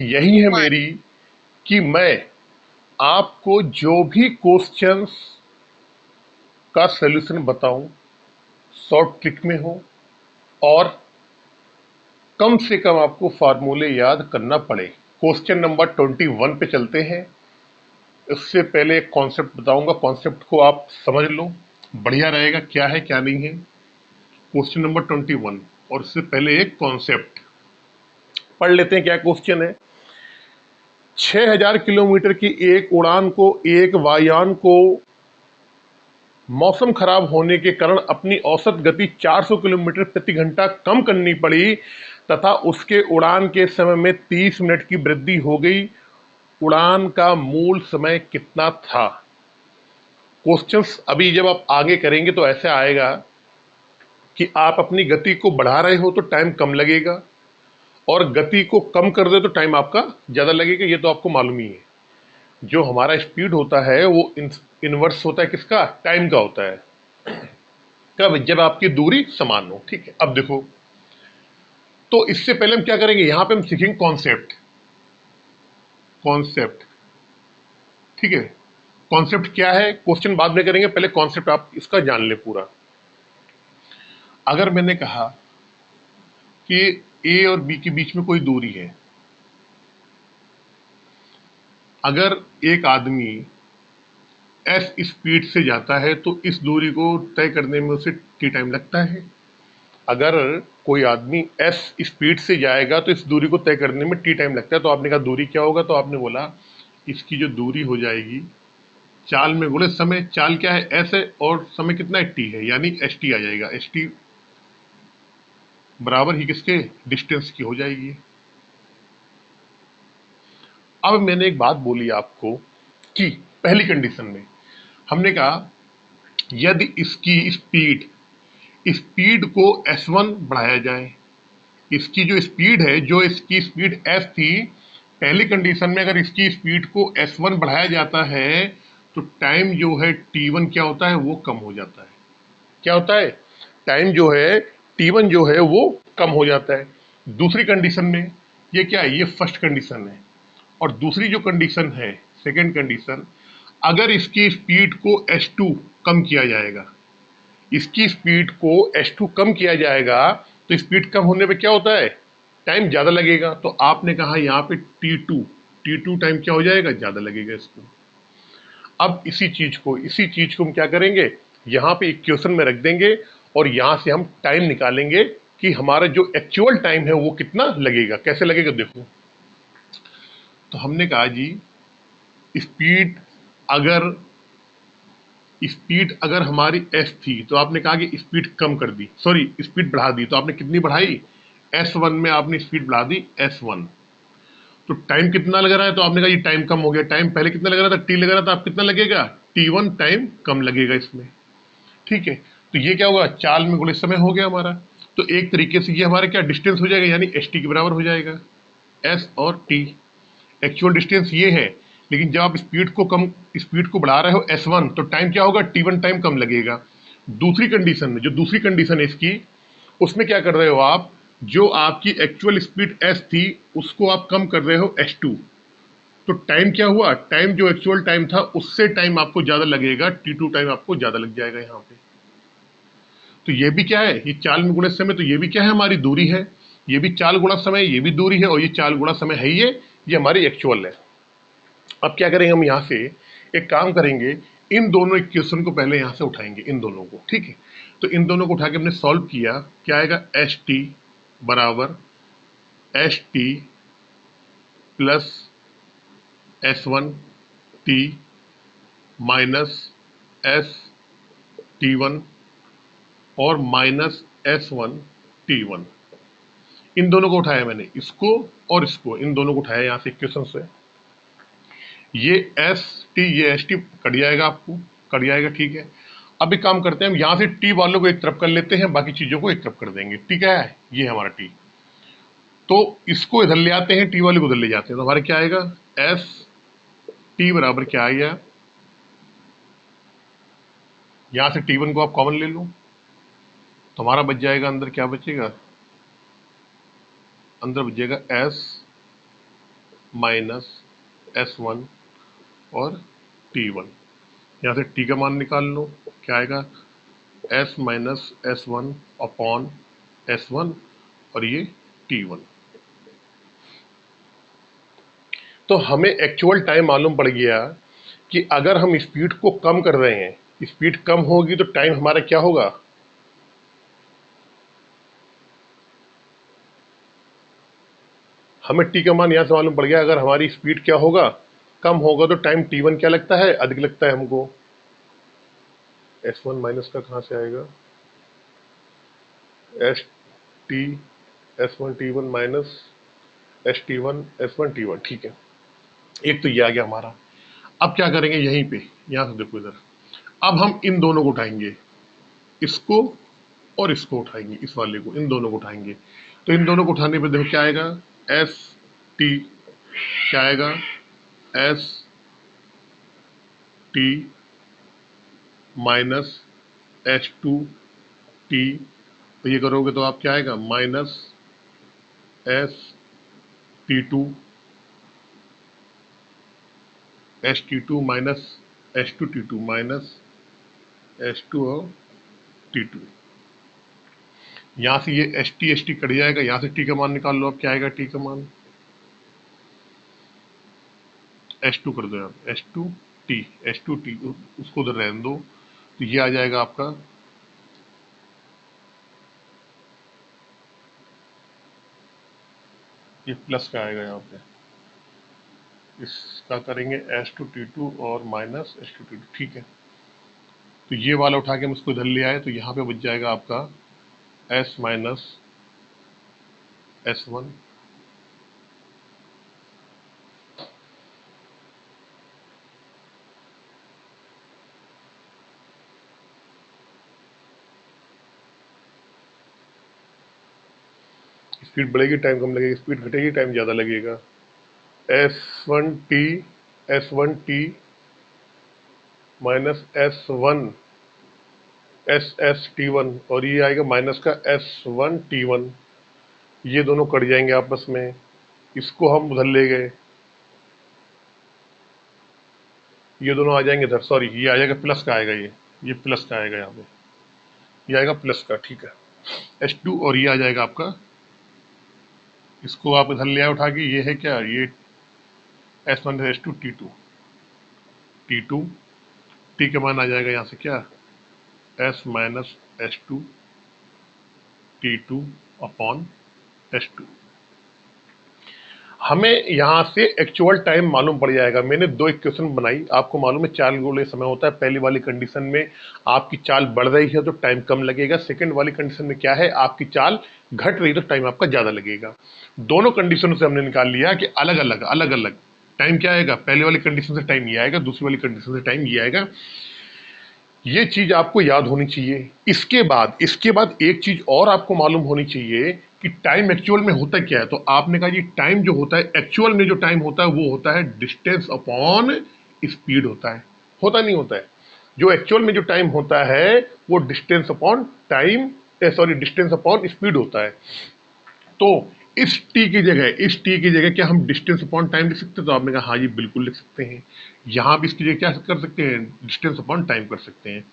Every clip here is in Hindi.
यही है मेरी कि मैं आपको जो भी क्वेश्चंस का सलूशन बताऊं शॉर्ट ट्रिक में हो और कम से कम आपको फार्मूले याद करना पड़े। क्वेश्चन नंबर 21 पे चलते हैं। इससे पहले एक कॉन्सेप्ट बताऊंगा, कॉन्सेप्ट को आप समझ लो, बढ़िया रहेगा क्या है क्या नहीं है। क्वेश्चन नंबर 21 और इससे पहले एक कॉन्सेप्ट पढ़ लेते हैं। क्या क्वेश्चन है? 6000 किलोमीटर की एक उड़ान को एक वायुयान को मौसम खराब होने के कारण अपनी औसत गति 400 किलोमीटर प्रति घंटा कम करनी पड़ी तथा उसके उड़ान के समय में 30 मिनट की वृद्धि हो गई। उड़ान का मूल समय कितना था? क्वेश्चंस अभी जब आप आगे करेंगे तो ऐसे आएगा कि आप अपनी गति को बढ़ा रहे हो तो टाइम कम लगेगा और गति को कम कर दे तो टाइम आपका ज्यादा लगेगा। ये तो आपको मालूम ही है। जो हमारा स्पीड होता है वो इनवर्स होता है किसका? टाइम का होता है। कब? जब आपकी दूरी समान हो। ठीक है, अब देखो, तो इससे पहले हम क्या करेंगे, यहां पे हम सीखेंगे कॉन्सेप्ट। कॉन्सेप्ट, ठीक है। कॉन्सेप्ट क्या है क्वेश्चन बाद में करेंगे, पहले कॉन्सेप्ट आप इसका जान ले पूरा। अगर मैंने कहा कि ए और बी के बीच में कोई दूरी है, अगर एक आदमी एस स्पीड से जाता है तो इस दूरी को तय करने में उसे टी टाइम लगता है। अगर कोई आदमी एस स्पीड से जाएगा तो इस दूरी को तय करने में टी टाइम लगता है। तो आपने कहा दूरी क्या होगा, तो आपने बोला इसकी जो दूरी हो जाएगी चाल में गुणे समय। चाल क्या है? एस है और समय कितना है? टी है, यानी एस टी आ जाएगा। एस टी बराबर ही किसके? डिस्टेंस की हो जाएगी। अब मैंने एक बात बोली आपको कि पहली कंडीशन में हमने कहा यदि इसकी स्पीड स्पीड को S1 बढ़ाया जाए, इसकी जो स्पीड है, जो इसकी स्पीड S थी, पहली कंडीशन में अगर इसकी स्पीड को S1 बढ़ाया जाता है तो टाइम जो है T1 क्या होता है? वो कम हो जाता है। क्या होता है? टाइम जो है T1 जो है वो कम हो जाता है। दूसरी कंडीशन में ये क्या है? ये फर्स्ट कंडीशन है। और दूसरी जो कंडीशन है, सेकेंड कंडीशन, अगर इसकी स्पीड को S2 कम किया जाएगा, इसकी स्पीड को S2 कम किया जाएगा तो स्पीड कम होने पे क्या होता है? टाइम ज्यादा लगेगा। तो आपने कहा यहाँ पे T2 टाइम क्या हो जाएगा? ज्यादा लगेगा इसको। अब इसी चीज को हम क्या करेंगे, यहाँ पे इक्वेशन में रख देंगे और यहाँ से हम टाइम निकालेंगे कि हमारा जो एक्चुअल टाइम है वो कितना लगेगा। कैसे लगेगा देखो, तो हमने कहा जी स्पीड अगर स्पीड हमारी एस थी तो आपने कहा कि स्पीड कम कर दी, सॉरी स्पीड बढ़ा दी। तो आपने कितनी बढ़ाई? S1 में आपने स्पीड बढ़ा दी S1। तो टाइम कितना लग रहा है? तो आपने कहा ये टाइम कम हो गया। टाइम पहले कितना लग रहा था? टी लग रहा था, अब कितना लगेगा? T1 टाइम कम लगेगा इसमें। ठीक है, तो ये क्या होगा? चाल में गुणे समय हो गया हमारा। तो एक तरीके से ये हमारा क्या डिस्टेंस हो जाएगा, यानी एस टी के बराबर हो जाएगा। एस और टी एक्चुअल डिस्टेंस ये है, लेकिन जब आप स्पीड को बढ़ा रहे हो S1 तो टाइम क्या होगा? T1 टाइम कम लगेगा। दूसरी कंडीशन में, जो दूसरी कंडीशन है इसकी, उसमें क्या कर रहे हो आप? जो आपकी एक्चुअल स्पीड S थी उसको आप कम कर रहे हो S2। तो टाइम क्या हुआ? टाइम जो एक्चुअल टाइम था उससे टाइम आपको ज्यादा लगेगा, T2 टाइम आपको ज्यादा लग जाएगा यहाँ पे। तो ये भी क्या है? ये चाल में गुणा समय। तो ये भी क्या है? हमारी दूरी है। ये भी चाल गुणा समय, ये भी दूरी है और ये चाल गुणा समय है। ये हमारी एक्चुअल है। अब क्या करेंगे हम यहाँ से एक काम करेंगे, इन दोनों इक्वेशन को पहले यहाँ से उठाएंगे, इन दोनों को। ठीक है, तो इन दोनों को उठा के हमने सॉल्व किया। क्या आएगा? एस टी बराबर S T plus S1 T minus S T1 और माइनस S1 T1। इन दोनों को उठाया मैंने, इसको और इसको, इन दोनों को उठाया यहाँ से इक्वेशन से। ये एस टी, ये एस टी कट जाएगा, आपको कट जाएगा। ठीक है, अब एक काम करते हैं, हम यहाँ से टी वालों को एक तरफ कर लेते हैं, बाकी चीजों को एक तरफ कर देंगे। टी क्या है? ये है हमारा टी। तो इसको इधर ले आते हैं, टी वाले को उधर ले जाते हैं, तो हमारे क्या आएगा? एस टी बराबर क्या आ गया? यहाँ से T1 को आप कॉमन ले लो तो हमारा बच जाएगा, अंदर क्या बचेगा? अंदर बच जाएगा एस माइनस S1 और T1। यहाँ से T का मान निकाल लो, क्या आएगा, S minus S1 upon S1 और ये T1। तो हमें एक्चुअल टाइम मालूम पड़ गया कि अगर हम स्पीड को कम कर रहे हैं, स्पीड कम होगी तो टाइम हमारा क्या होगा, हमें टी का मान यहां से मालूम पड़ गया। अगर हमारी स्पीड क्या होगा, कम होगा, तो टाइम T1 क्या लगता है, अधिक लगता है हमको। S1 माइनस का कहां से आएगा, S T S1 T1 minus ST1 S1 T1, ठीक है। एक तो ये आ गया हमारा। अब क्या करेंगे, यहीं पे यहां से देखो इधर, अब हम इन दोनों को उठाएंगे, इसको और इसको उठाएंगे, इस वाले को, इन दोनों को उठाएंगे। तो इन दोनों को उठाने पे देखो क्या आएगा, एस टी, क्या आएगा, S T minus S2 T। तो ये करोगे तो आप क्या आएगा, minus ST2 ST2 minus S2 T2 minus S2 और T2। यहां से ये ST कट जाएगा, यहां से T का मान निकाल लो। अब क्या आएगा T का मान, S2 कर दो आप, S2T उसको उधर रहने दो। तो ये आ जाएगा आपका ये प्लस का आएगा, यहाँ पे इसका करेंगे S2T2 और माइनस S2T2, ठीक है। तो ये वाला उठा के हम इसको इधर ले आए, तो यहाँ पे बच जाएगा आपका S माइनस S1 स्पीड बढ़ेगी टाइम कम लगेगा, स्पीड घटेगी टाइम ज़्यादा लगेगा। S1T माइनस SST1 और ये आएगा माइनस का S1T1। ये दोनों कट जाएंगे आपस में, इसको हम उधर ले गए, ये दोनों आ जाएंगे इधर, सॉरी ये आ जाएगा प्लस का आएगा, ये प्लस का आएगा, यहाँ पे ये आएगा प्लस का, ठीक है। S2 और ये आ जाएगा आपका, इसको आप इधर ले आए उठा के, ये है क्या, ये S1 S2 T2 T के मान आ जाएगा यहाँ से क्या, S minus S2 T2 upon S2। हमें यहाँ से एक्चुअल टाइम मालूम पड़ जाएगा। मैंने दो इक्वेशन बनाई, आपको मालूम है चाल गोले समय होता है। पहली वाली कंडीशन में आपकी चाल बढ़ रही है तो टाइम कम लगेगा, सेकंड वाली कंडीशन में क्या है, आपकी चाल घट रही तो टाइम आपका ज्यादा लगेगा। दोनों कंडीशनों से हमने निकाल लिया कि अलग अलग टाइम क्या आएगा, पहले वाली कंडीशन से टाइम ये आएगा, दूसरी वाली कंडीशन से टाइम ये आएगा। ये चीज आपको याद होनी चाहिए। इसके बाद एक चीज और आपको मालूम होनी चाहिए कि टाइम एक्चुअल में होता क्या है। तो आपने कहा जी टाइम जो होता है एक्चुअल में, जो टाइम होता है वो होता है डिस्टेंस अपॉन स्पीड होता है, होता नहीं होता है। जो एक्चुअल में जो टाइम होता है वो distance upon time, sorry distance upon speed होता है। तो इस टी की जगह क्या हम डिस्टेंस अपॉन टाइम लिख सकते हैं, तो आपने कहा हाँ जी बिल्कुल लिख सकते हैं। यहां भी इसकी जगह क्या कर सकते हैं, डिस्टेंस अपॉन टाइम कर सकते हैं।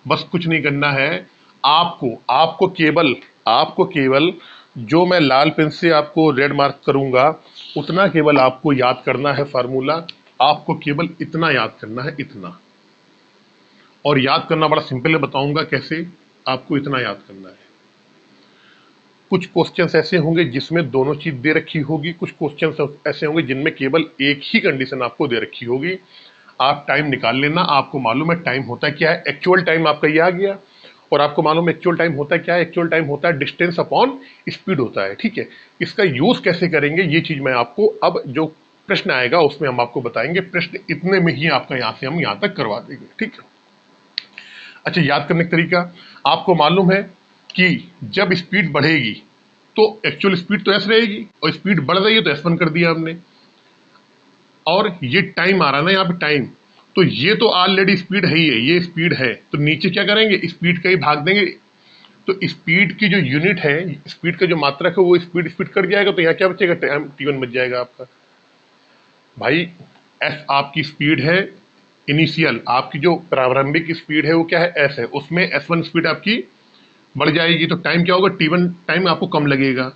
बस कुछ नहीं करना है आपको, आपको केवल जो मैं लाल पेन से आपको रेड मार्क करूंगा उतना केवल आपको याद करना है फार्मूला। आपको केवल इतना याद करना है, इतना। और याद करना बड़ा सिंपल है, बताऊंगा कैसे आपको इतना याद करना है। कुछ क्वेश्चंस ऐसे होंगे जिसमें दोनों चीज दे रखी होगी, कुछ क्वेश्चंस ऐसे होंगे जिनमें केवल एक ही कंडीशन आपको दे रखी होगी। आप टाइम निकाल लेना, आपको मालूम है टाइम होता क्या है, एक्चुअल टाइम आपका ये आ गया। और आपको मालूम है एक्चुअल टाइम होता क्या है, एक्चुअल टाइम होता है डिस्टेंस अपॉन स्पीड होता है, ठीक है। इसका यूज कैसे करेंगे ये चीज मैं आपको अब जो प्रश्न आएगा उसमें हम आपको बताएंगे। प्रश्न इतने में ही आपका यहाँ से हम यहाँ तक करवा देंगे, ठीक है। अच्छा, याद करने का तरीका, आपको मालूम है कि जब स्पीड बढ़ेगी तो एक्चुअल स्पीड तो एस रहेगी, और स्पीड बढ़ रही है तो S1 कर दिया हमने। और ये टाइम आ रहा है ना यहाँ पे टाइम, तो ये तो ऑलरेडी स्पीड है ही है, ये स्पीड है, तो नीचे क्या करेंगे, स्पीड का ही भाग देंगे। तो स्पीड की जो यूनिट है, स्पीड का जो मात्रक है वो स्पीड कट जाएगा, तो यहाँ क्या बचेगा, टाइम T1 बच जाएगा आपका। भाई एस आपकी स्पीड है, इनिशियल आपकी जो प्रारंभिक स्पीड है वो क्या है, एस है, उसमें S1 स्पीड आपकी बढ़ जाएगी तो टाइम क्या होगा, T1 टाइम आपको कम लगेगा।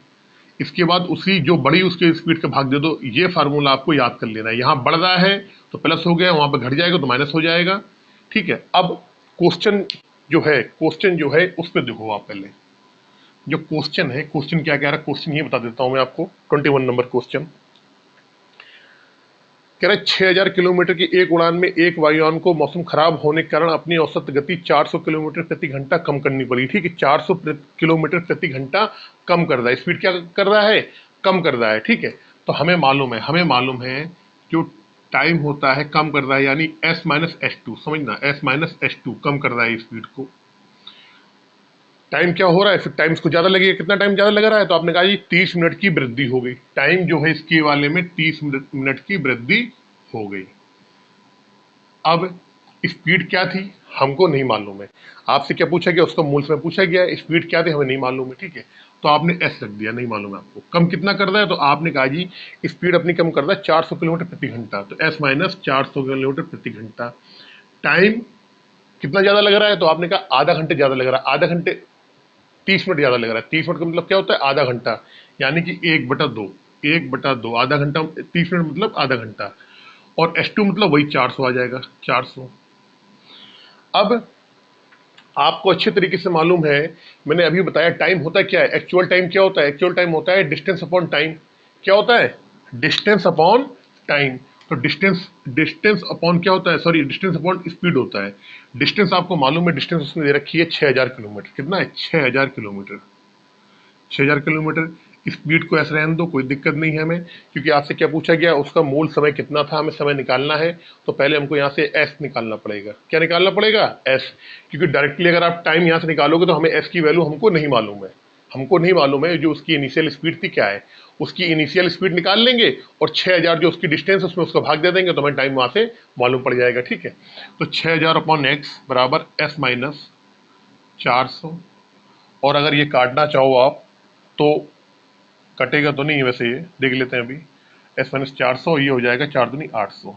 इसके बाद उसी जो बड़ी उसके स्पीड का भाग दे दो, ये फार्मूला आपको याद कर लेना है। यहाँ बढ़ रहा है तो प्लस हो गया, वहां पर घट जाएगा तो माइनस हो जाएगा। ठीक है, अब क्वेश्चन जो है उस पर देखो आप पहले। जो क्वेश्चन है, क्वेश्चन क्या कह रहा है, क्वेश्चन ये बता देता हूं मैं आपको। 21 नंबर क्वेश्चन कह रहा है 6000 किलोमीटर की एक उड़ान में एक वायुयान को मौसम खराब होने के कारण अपनी औसत गति 400 किलोमीटर प्रति घंटा कम करनी पड़ी। ठीक है, 400 किलोमीटर प्रति घंटा कम कर रहा है, स्पीड क्या कर रहा है, कम कर रहा है। ठीक है, तो हमें मालूम है जो टाइम होता है कम कर रहा है, यानी S माइनस एच टू, समझना, S माइनस एच टू कम कर रहा है स्पीड को। टाइम क्या हो रहा है, फिर टाइम इसको ज्यादा लगेगा, कितना टाइम ज्यादा लग रहा है, तो आपने कहा जी 30 मिनट की वृद्धि हो गई। टाइम जो है इसके वाले में 30 मिनट की वृद्धि हो गई। अब स्पीड क्या थी हमको नहीं मालूम है, आपसे क्या पूछा गया, उसका मूल में पूछा गया है, स्पीड क्या थी हमें नहीं मालूम है। ठीक है, तो आपने एस रख दिया, नहीं मालूम है आपको। कम कितना कर रहा है, तो आपने कहा जी स्पीड अपनी कम कर रहा है 400 किलोमीटर प्रति घंटा, तो एस माइनस 400 किलोमीटर प्रति घंटा। टाइम कितना ज्यादा लग रहा है, तो आपने कहा आधा घंटे ज्यादा लग रहा है, आधा घंटे 30 मिनट ज्यादा लग रहा है। 30 मिनट का मतलब क्या होता है, आधा घंटा, यानी कि 1/2, 1/2, आधा घंटा 30 मिनट मतलब आधा घंटा। और S2 मतलब वही 400 आ जाएगा, 400। अब आपको अच्छे तरीके से मालूम है, मैंने अभी बताया टाइम होता है क्या है, एक्चुअल टाइम क्या होता है, एक्चुअल टाइम होता है डिस्टेंस अपॉन टाइम। क्या होता है, डिस्टेंस अपॉन टाइम। तो डिस्टेंस अपॉन क्या होता है, सॉरी डिस्टेंस अपॉन स्पीड होता है। डिस्टेंस आपको मालूम है, डिस्टेंस उसने दे रखी है 6000 किलोमीटर। कितना है, 6000 किलोमीटर। 6000 किलोमीटर। स्पीड को ऐसे रहने दो, कोई दिक्कत नहीं है हमें, क्योंकि आपसे क्या पूछा गया, उसका मूल समय कितना था, हमें समय निकालना है। तो पहले हमको यहाँ से एस निकालना पड़ेगा। क्या निकालना पड़ेगा, एस, क्योंकि डायरेक्टली अगर आप टाइम यहाँ से निकालोगे तो हमें एस की वैल्यू हमको नहीं मालूम है। हमको नहीं मालूम है जो उसकी इनिशियल स्पीड थी क्या है, उसकी इनिशियल स्पीड निकाल लेंगे और 6000 जो उसकी डिस्टेंस उसमें उसका भाग दे देंगे तो हमें टाइम वहां से मालूम पड़ जाएगा। ठीक है, तो 6000 अपॉन एक्स बराबर एस माइनस 400। और अगर ये काटना चाहो आप तो कटेगा तो नहीं, वैसे ये देख लेते हैं अभी। एस माइनस 400, ये हो जाएगा 4 दूनी 800।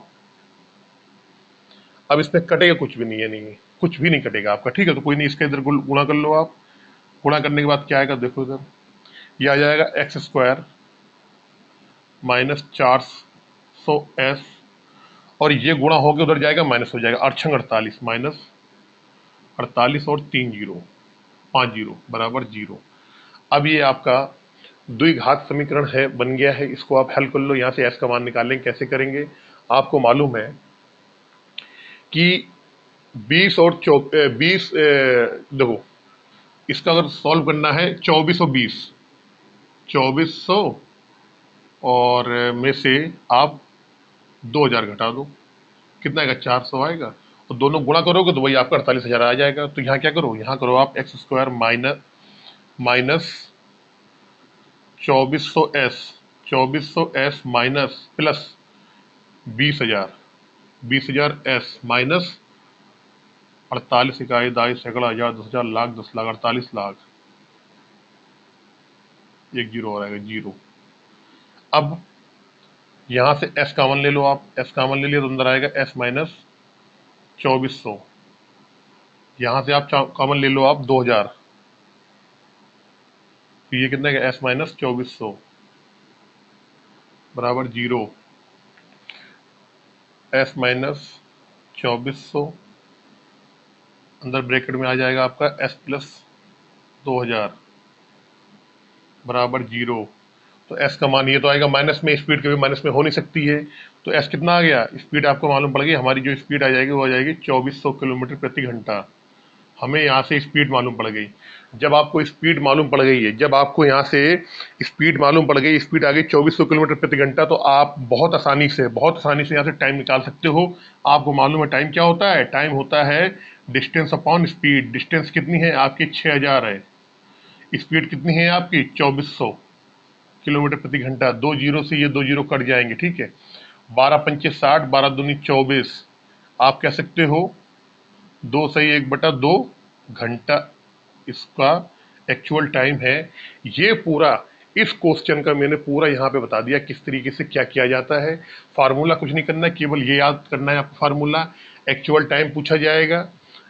अब इसमें कटेगा कुछ भी नहीं है, नहीं कुछ भी नहीं कटेगा आपका। ठीक है, तो कोई नहीं, इसका इधर गुणा कर लो आप। गुणा करने के बाद क्या आएगा देखो इधर, ये आ जाएगा एक्स स्क्वायर माइनस 400 एस, और ये गुणा होकर उधर जाएगा माइनस हो जाएगा, 8×48 माइनस 48 और 3 जीरो 5 जीरो बराबर 0। अब ये आपका द्विघात समीकरण है, बन गया है। इसको आप हल कर लो, यहाँ से एस का मान निकालेंगे, कैसे करेंगे, आपको मालूम है कि 20 और 20 देखो, इसका अगर सॉल्व करना है 2420 और में से आप 2000 घटा दो, कितना आएगा, 400 आएगा, और दोनों गुणा करोगे तो वही आपका 48,000 आ जाएगा। तो यहाँ क्या करो, यहाँ करो आप x square minus 2400 S minus plus 20,000 S minus 48 इकाई 22 सैकड़ा हजार 10,000 लाख 10 लाख 48 लाख, एक जीरो हो जाएगा, 0। अब यहां से एस कॉमन ले लो आप, एस कॉमन ले लिया तो अंदर आएगा एस माइनस 2400। यहां से आप कॉमन ले लो आप 2000, तो ये कितना है, एस माइनस 2400 बराबर 0। एस माइनस 2400 अंदर ब्रैकेट में आ जाएगा आपका एस प्लस 2000 बराबर 0। तो एस का मान ये तो आएगा माइनस में, स्पीड कभी माइनस में हो नहीं सकती है। तो एस कितना आ गया, स्पीड आपको मालूम पड़ गई, हमारी जो स्पीड आ जाएगी वो आ जाएगी 2400 किलोमीटर प्रति घंटा। हमें यहाँ से स्पीड मालूम पड़ गई। जब आपको स्पीड मालूम पड़ गई है, जब आपको यहाँ से स्पीड मालूम पड़ गई, स्पीड आ गई 2400 किलोमीटर प्रति घंटा, तो आप बहुत आसानी से यहाँ से टाइम निकाल सकते हो। आपको मालूम है टाइम क्या होता है, टाइम होता है डिस्टेंस अपॉन स्पीड। डिस्टेंस कितनी है आपकी, 6000 है, स्पीड कितनी है आपकी 2400 किलोमीटर प्रति घंटा। 2 जीरो से ये 2 जीरो कट जाएंगे। ठीक है, 12 पंचे 60, 12 दूनी 24, आप कह सकते हो 2 सही 1/2 घंटा इसका एक्चुअल टाइम है। ये पूरा इस क्वेश्चन का मैंने पूरा यहाँ पे बता दिया किस तरीके से क्या किया जाता है। फार्मूला कुछ नहीं करना है, केवल ये याद करना है आपको फार्मूला। एक्चुअल टाइम पूछा जाएगा,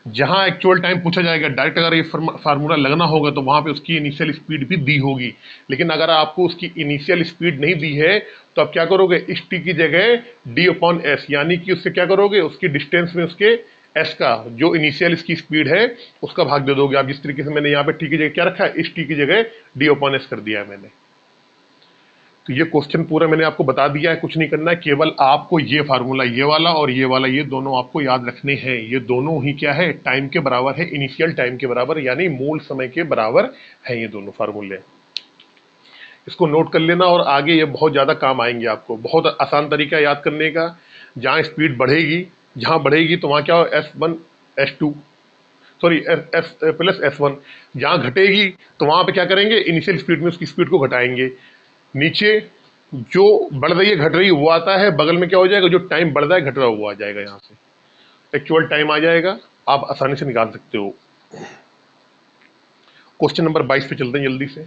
जहां एक्चुअल टाइम पूछा जाएगा डायरेक्ट अगर ये फार्मूला लगना होगा तो वहां पे उसकी इनिशियल स्पीड भी दी होगी। लेकिन अगर आपको उसकी इनिशियल स्पीड नहीं दी है तो आप क्या करोगे, इस टी की जगह डी अपॉन एस, यानी कि उससे क्या करोगे, उसकी डिस्टेंस में उसके एस का जो इनिशियल इसकी स्पीड है उसका भाग दे दोगे आप। जिस तरीके से मैंने यहाँ पे टी की जगह क्या रखा है, इस टी की जगह डी अपॉन एस कर दिया है मैंने। तो ये क्वेश्चन पूरा मैंने आपको बता दिया है, कुछ नहीं करना है, केवल आपको ये फार्मूला ये वाला और ये वाला ये दोनों आपको याद रखने हैं। ये दोनों ही क्या है, टाइम के बराबर है, इनिशियल टाइम के बराबर, यानी मूल समय के बराबर है ये दोनों फार्मूले। इसको नोट कर लेना और आगे ये बहुत ज्यादा काम आएंगे आपको। बहुत आसान तरीका है याद करने का। जहां स्पीड बढ़ेगी, जहां बढ़ेगी तो वहां क्या हो, S1 S2 sorry S plus S1। जहां घटेगी तो वहां पे क्या करेंगे, इनिशियल स्पीड में उसकी स्पीड को घटाएंगे। नीचे जो बढ़ रही है घट रही है वो आता है, बगल में क्या हो जाएगा, जो टाइम बढ़ रहा है घट रहा है वो आ जाएगा, यहाँ से एक्चुअल टाइम आ जाएगा, आप आसानी से निकाल सकते हो। क्वेश्चन नंबर 22 पे चलते हैं जल्दी से।